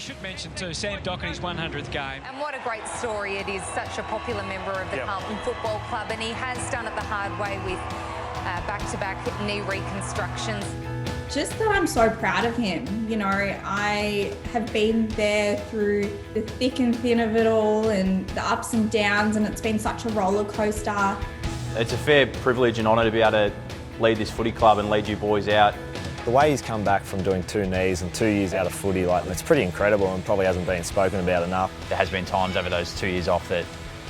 should mention too, Sam Docherty's 100th game. And what a great story it is, such a popular member of the Carlton Football Club, and he has done it the hard way with back-to-back knee reconstructions. Just that I'm so proud of him. You know, I have been there through the thick and thin of it all and the ups and downs, and it's been such a roller coaster. It's a fair privilege and honour to be able to lead this footy club and lead you boys out. The way he's come back from doing 2 knees and 2 years out of footy, it's pretty incredible and probably hasn't been spoken about enough. There has been times over those 2 years off that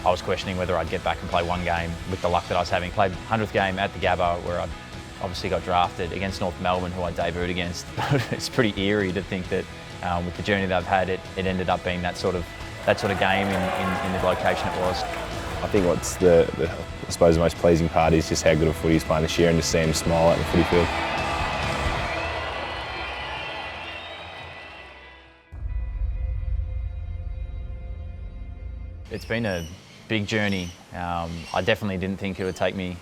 I was questioning whether I'd get back and play one game with the luck that I was having. Played 100th game at the Gabba where I obviously got drafted against North Melbourne, who I debuted against. It's pretty eerie to think that with the journey that I've had, it ended up being that sort of game in the location it was. I think what's I suppose the most pleasing part is just how good a footy he's playing this year and just seeing him smile out in the footy field. It's been a big journey. I definitely didn't think it would take me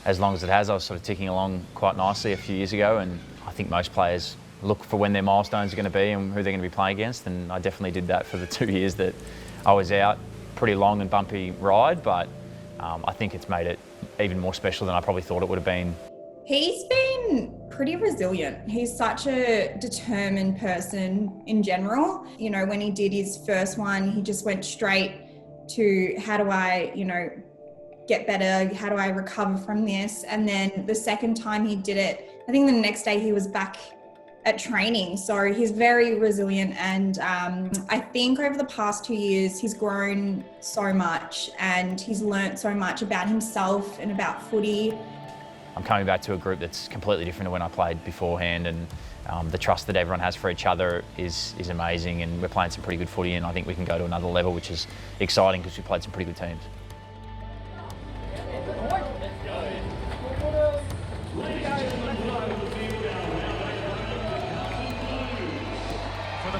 as long as it has. I was sort of ticking along quite nicely a few years ago, and I think most players look for when their milestones are going to be and who they're going to be playing against, and I definitely did that for the 2 years that I was out. Pretty long and bumpy ride, but I think it's made it even more special than I probably thought it would have been. He's been pretty resilient. He's such a determined person in general. You know, when he did his first one, he just went straight to how do I, get better? How do I recover from this? And then the second time he did it, I think the next day he was back at training. So he's very resilient, and I think over the past 2 years he's grown so much and he's learnt so much about himself and about footy. I'm coming back to a group that's completely different to when I played beforehand, and the trust that everyone has for each other is amazing, and we're playing some pretty good footy, and I think we can go to another level, which is exciting because we played some pretty good teams.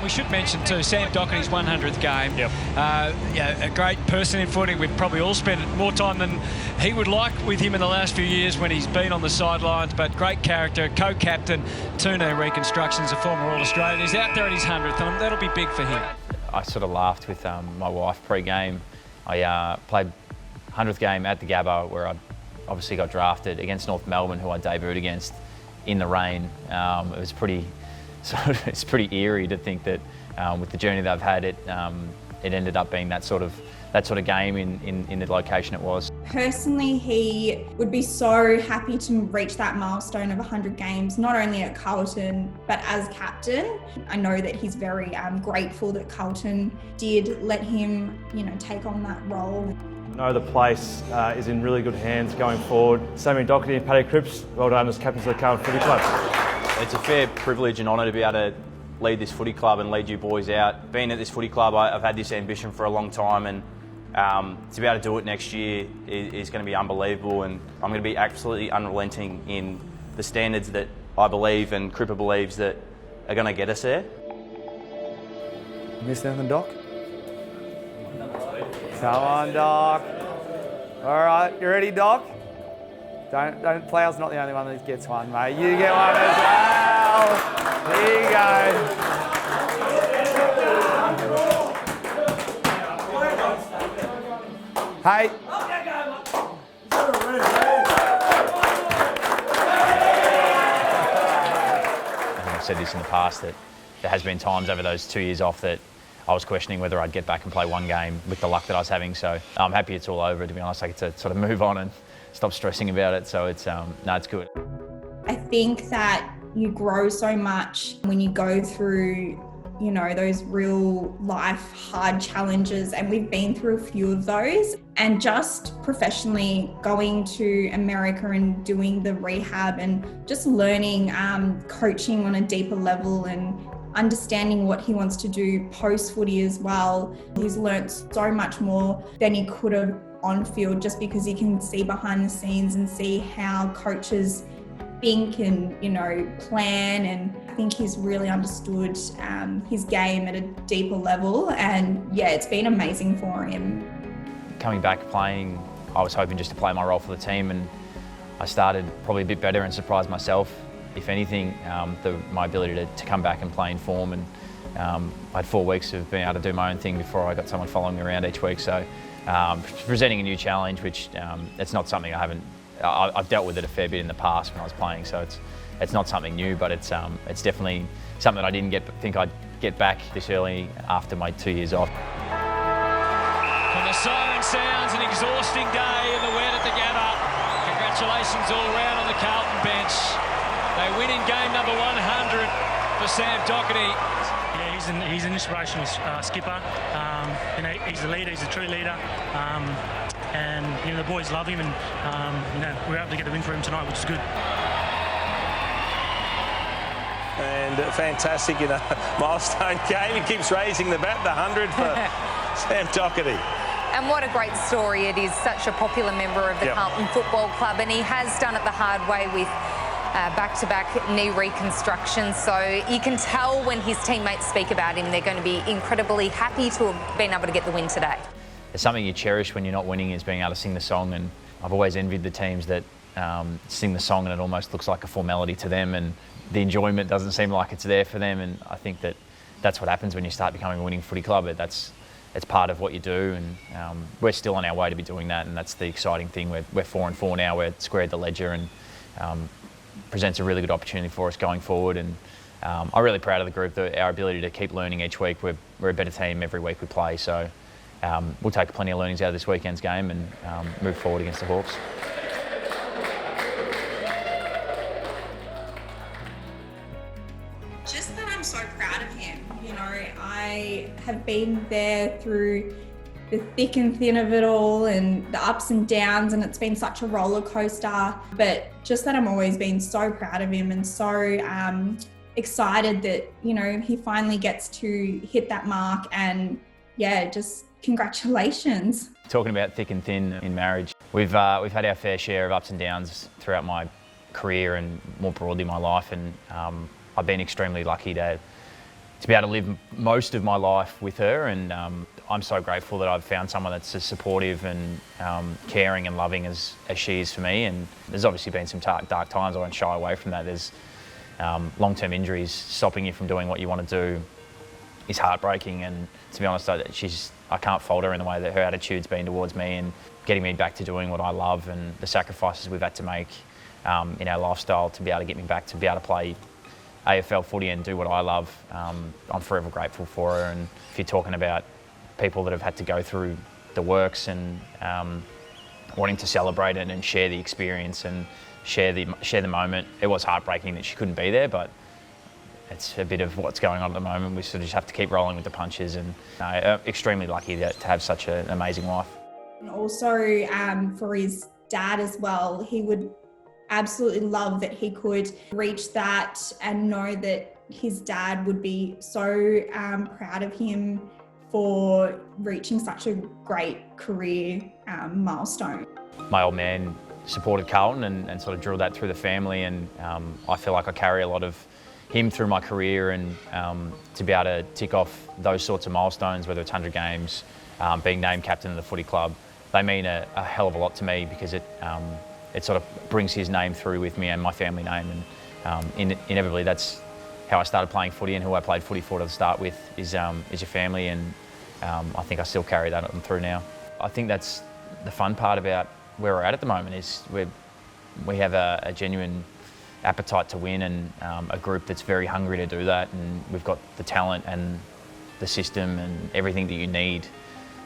We should mention too, Sam Docherty's 100th game. A great person in footy. We've probably all spent more time than he would like with him in the last few years when he's been on the sidelines, but great character, co-captain, 2 knee reconstructions, a former All-Australian. He's out there at his 100th, and that'll be big for him. I sort of laughed with my wife pre-game. I played 100th game at the Gabba where I obviously got drafted against North Melbourne, who I debuted against in the rain. It was pretty... So it's pretty eerie to think that with the journey that I've had, it ended up being that sort of game in the location it was. Personally, he would be so happy to reach that milestone of 100 games, not only at Carlton, but as captain. I know that he's very grateful that Carlton did let him, take on that role. I know the place is in really good hands going forward. Sammy Docherty and Paddy Cripps, well done as captains of the Carlton Footy Club. It's a fair privilege and honour to be able to lead this footy club and lead you boys out. Being at this footy club, I've had this ambition for a long time, and to be able to do it next year is going to be unbelievable, and I'm going to be absolutely unrelenting in the standards that I believe and Cripper believes that are going to get us there. Missed anything, Doc? Come on, Doc. All right, you ready, Doc? Don't. Plough's not the only one that gets one, mate. You get one as well. There you go. Hey. I've said this in the past that there has been times over those 2 years off that I was questioning whether I'd get back and play one game with the luck that I was having. So I'm happy it's all over, to be honest. I get to sort of move on and stop stressing about it. So it's it's good. I think that you grow so much when you go through, those real life hard challenges, and we've been through a few of those. And just professionally going to America and doing the rehab and just learning coaching on a deeper level and understanding what he wants to do post-footy as well. He's learnt so much more than he could have on field, just because he can see behind the scenes and see how coaches think and plan, and I think he's really understood his game at a deeper level, and it's been amazing for him. Coming back playing, I was hoping just to play my role for the team, and I started probably a bit better and surprised myself. If anything, my ability to come back and play in form and I had 4 weeks of being able to do my own thing before I got someone following me around each week. So presenting a new challenge, which it's not something I've dealt with it a fair bit in the past when I was playing. So it's not something new, but it's definitely something that I didn't think I'd get back this early after my 2 years off. When the siren sounds, an exhausting day in the wet at the Gabba. Congratulations all round on the Carlton bench. They win in game number 100 for Sam Docherty. Yeah, he's an inspirational skipper. He's a leader. He's a true leader. And the boys love him, and we were able to get the win for him tonight, which is good. And fantastic, milestone game. He keeps raising the bat, the 100 for Sam Docherty. And what a great story it is. Such a popular member of the Carlton Football Club, and he has done it the hard way with back-to-back knee reconstruction. So you can tell when his teammates speak about him, they're going to be incredibly happy to have been able to get the win today. It's something you cherish when you're not winning, is being able to sing the song, and I've always envied the teams that sing the song and it almost looks like a formality to them, and the enjoyment doesn't seem like it's there for them. And I think that's what happens when you start becoming a winning footy club. It's part of what you do, and we're still on our way to be doing that, and that's the exciting thing. We're 4-4 now, we're squared the ledger, and presents a really good opportunity for us going forward. And I'm really proud of the group, our ability to keep learning each week. We're a better team every week we play, so we'll take plenty of learnings out of this weekend's game and move forward against the Hawks. Just that I'm so proud of him. I have been there through the thick and thin of it all and the ups and downs, and it's been such a roller coaster. But just that I'm always been so proud of him and so excited that, he finally gets to hit that mark, and just congratulations. Talking about thick and thin in marriage, we've had our fair share of ups and downs throughout my career and more broadly my life, and I've been extremely lucky to be able to live most of my life with her, and I'm so grateful that I've found someone that's as supportive and caring and loving as she is for me. And there's obviously been some dark times. I won't shy away from that. There's long-term injuries stopping you from doing what you want to do is heartbreaking, and to be honest, I can't fault her in the way that her attitude's been towards me and getting me back to doing what I love, and the sacrifices we've had to make in our lifestyle to be able to get me back to be able to play AFL footy and do what I love. I'm forever grateful for her. And if you're talking about people that have had to go through the works and wanting to celebrate it and share the experience and share the moment, it was heartbreaking that she couldn't be there, but it's a bit of what's going on at the moment. We sort of just have to keep rolling with the punches, and extremely lucky to have such an amazing wife. And also for his dad as well, he would absolutely love that he could reach that and know that his dad would be so proud of him for reaching such a great career milestone. My old man supported Carlton and sort of drilled that through the family, and I feel like I carry a lot of him through my career, and to be able to tick off those sorts of milestones, whether it's 100 games, being named captain of the footy club, they mean a hell of a lot to me, because it sort of brings his name through with me and my family name, and inevitably that's how I started playing footy, and who I played footy for to start with is your family, and I think I still carry that on through now. I think that's the fun part about where we're at the moment, is we have a genuine appetite to win, and a group that's very hungry to do that, and we've got the talent and the system and everything that you need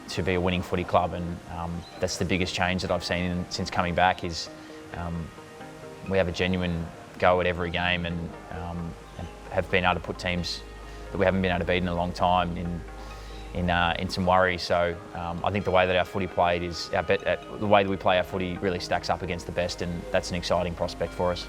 to be a winning footy club. And that's the biggest change that I've seen since coming back, is we have a genuine go at every game, and have been able to put teams that we haven't been able to beat in a long time in some worry. So I think the way that our footy played the way that we play our footy really stacks up against the best, and that's an exciting prospect for us.